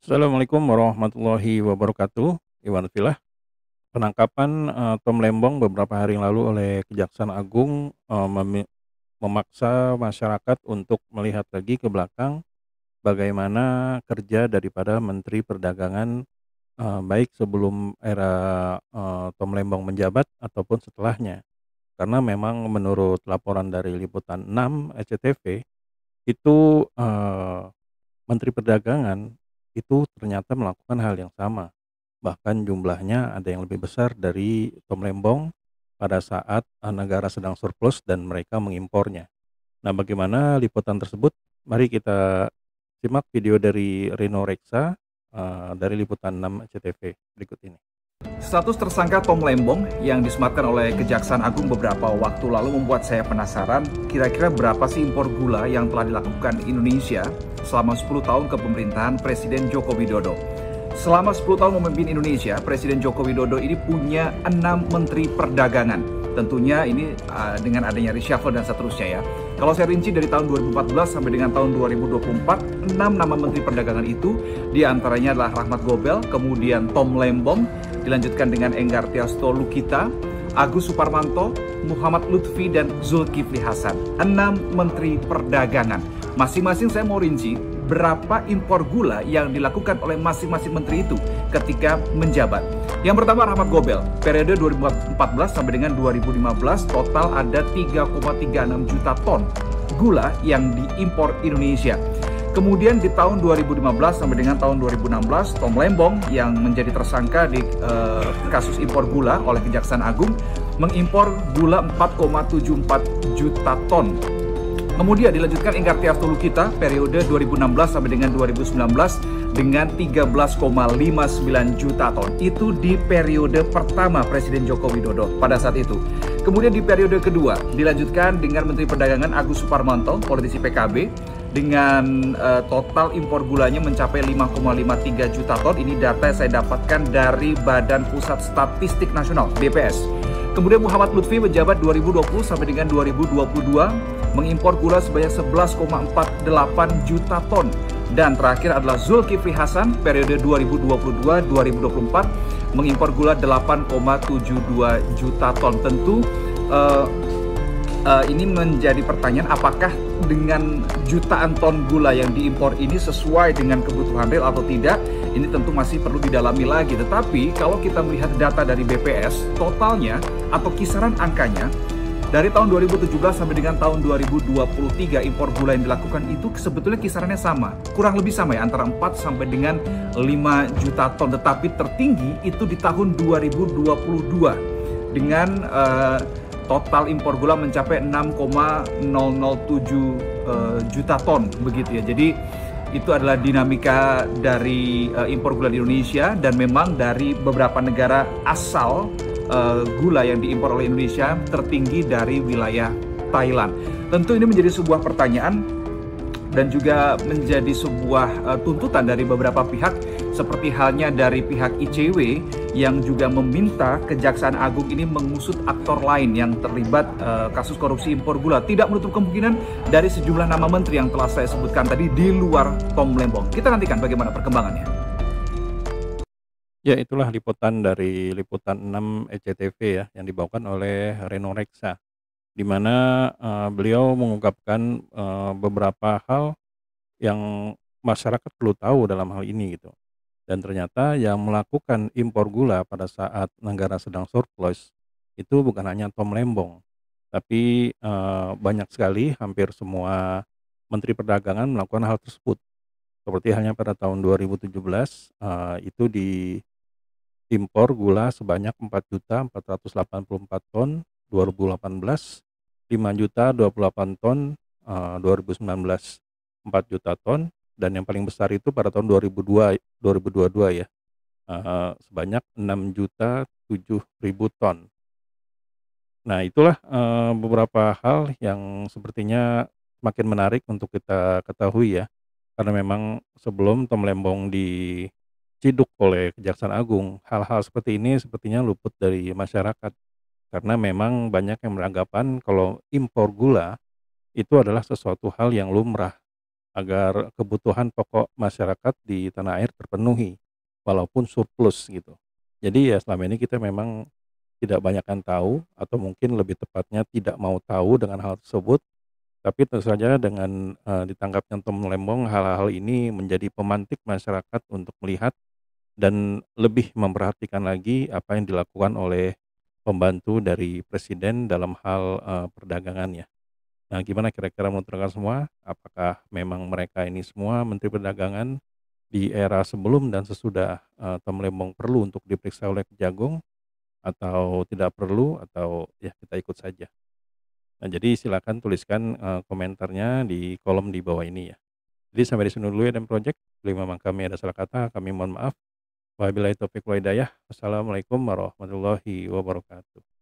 Assalamualaikum warahmatullahi wabarakatuh. Iwan Filah, penangkapan, Tom Lembong beberapa hari yang lalu oleh Kejaksaan Agung, memaksa masyarakat untuk melihat lagi ke belakang bagaimana kerja daripada Menteri Perdagangan, baik sebelum era, Tom Lembong menjabat ataupun setelahnya. Karena memang menurut laporan dari Liputan 6 SCTV itu, Menteri Perdagangan itu ternyata melakukan hal yang sama. Bahkan jumlahnya ada yang lebih besar dari Tom Lembong pada saat, negara sedang surplus dan mereka mengimpornya. Nah, bagaimana liputan tersebut? Mari kita simak video dari Reno Reksa, dari Liputan 6 SCTV berikut ini. Status tersangka Tom Lembong yang disematkan oleh Kejaksaan Agung beberapa waktu lalu membuat saya penasaran kira-kira berapa sih impor gula yang telah dilakukan Indonesia selama 10 tahun kepemerintahan Presiden Joko Widodo. Selama 10 tahun memimpin Indonesia, Presiden Joko Widodo ini punya 6 menteri perdagangan. Tentunya ini dengan adanya reshuffle dan seterusnya ya. Kalau saya rinci dari tahun 2014 sampai dengan tahun 2024, 6 nama menteri perdagangan itu diantaranya adalah Rahmat Gobel, kemudian Tom Lembong, dilanjutkan dengan Enggar Tiasto Lukita, Agus Suparmanto, Muhammad Lutfi, dan Zulkifli Hasan. 6 menteri perdagangan. Masing-masing saya mau rinci berapa impor gula yang dilakukan oleh masing-masing menteri itu ketika menjabat. Yang pertama Rahmat Gobel, periode 2014 sampai dengan 2015 total ada 3,36 juta ton gula yang diimpor Indonesia. Kemudian di tahun 2015 sampai dengan tahun 2016, Tom Lembong yang menjadi tersangka di kasus impor gula oleh Kejaksaan Agung mengimpor gula 4,74 juta ton. Kemudian dilanjutkan Enggar Tiasto Lukita periode 2016 sampai dengan 2019 dengan 13,59 juta ton. Itu di periode pertama Presiden Joko Widodo pada saat itu. Kemudian di periode kedua dilanjutkan dengan Menteri Perdagangan Agus Suparmanto, politisi PKB, dengan total impor gulanya mencapai 5,53 juta ton. Ini data yang saya dapatkan dari Badan Pusat Statistik Nasional (BPS). Kemudian Muhammad Lutfi menjabat 2020 sampai dengan 2022 mengimpor gula sebanyak 11,48 juta ton. Dan terakhir adalah Zulkifli Hasan periode 2022-2024 mengimpor gula 8,72 juta ton. Tentu ini menjadi pertanyaan, apakah dengan jutaan ton gula yang diimpor ini sesuai dengan kebutuhan real atau tidak? Ini tentu masih perlu didalami lagi. Tetapi kalau kita melihat data dari BPS, totalnya atau kisaran angkanya dari tahun 2017 sampai dengan tahun 2023 impor gula yang dilakukan itu sebetulnya kisarannya sama. Kurang lebih sama ya, antara 4 sampai dengan 5 juta ton. Tetapi tertinggi itu di tahun 2022 dengan total impor gula mencapai 6,007 juta ton begitu ya. Jadi itu adalah dinamika dari impor gula di Indonesia, dan memang dari beberapa negara asal gula yang diimpor oleh Indonesia tertinggi dari wilayah Thailand. Tentu ini menjadi sebuah pertanyaan dan juga menjadi sebuah tuntutan dari beberapa pihak, seperti halnya dari pihak ICW yang juga meminta Kejaksaan Agung ini mengusut aktor lain yang terlibat kasus korupsi impor gula. Tidak menutup kemungkinan dari sejumlah nama menteri yang telah saya sebutkan tadi di luar Tom Lembong. Kita nantikan bagaimana perkembangannya. Ya, itulah liputan dari Liputan 6 SCTV ya, yang dibawakan oleh Reno Reksa, di mana, beliau mengungkapkan, beberapa hal yang masyarakat perlu tahu dalam hal ini gitu. Dan ternyata yang melakukan impor gula pada saat negara sedang surplus itu bukan hanya Tom Lembong, tapi, banyak sekali, hampir semua menteri perdagangan melakukan hal tersebut. Seperti halnya pada tahun 2017, itu diimpor gula sebanyak 4.484 ton, 2018 5.028 ton, 2019 4 juta ton, dan yang paling besar itu pada tahun 2022 ya, sebanyak 6.007.000 ton. Nah, itulah, beberapa hal yang sepertinya makin menarik untuk kita ketahui ya, karena memang sebelum Tom Lembong diciduk oleh Kejaksaan Agung, hal-hal seperti ini sepertinya luput dari masyarakat. Karena memang banyak yang beranggapan kalau impor gula itu adalah sesuatu hal yang lumrah, agar kebutuhan pokok masyarakat di tanah air terpenuhi, walaupun surplus gitu. Jadi ya selama ini kita memang tidak banyakkan tahu atau mungkin lebih tepatnya tidak mau tahu dengan hal tersebut, tapi tentu saja dengan, ditangkapnya Tom Lembong hal-hal ini menjadi pemantik masyarakat untuk melihat dan lebih memperhatikan lagi apa yang dilakukan oleh pembantu dari presiden dalam hal, perdagangan ya. Nah, gimana kira-kira menurut rekan semua? Apakah memang mereka ini semua menteri perdagangan di era sebelum dan sesudah, Tom Lembong perlu untuk diperiksa oleh Kejagung atau tidak perlu atau ya kita ikut saja? Nah, jadi silakan tuliskan, komentarnya di kolom di bawah ini ya. Jadi sampai di sini dulu ya Dan Project, bila memang kami ada salah kata kami mohon maaf. Wabillahi taufiq wal hidayah. Wassalamualaikum warahmatullahi wabarakatuh.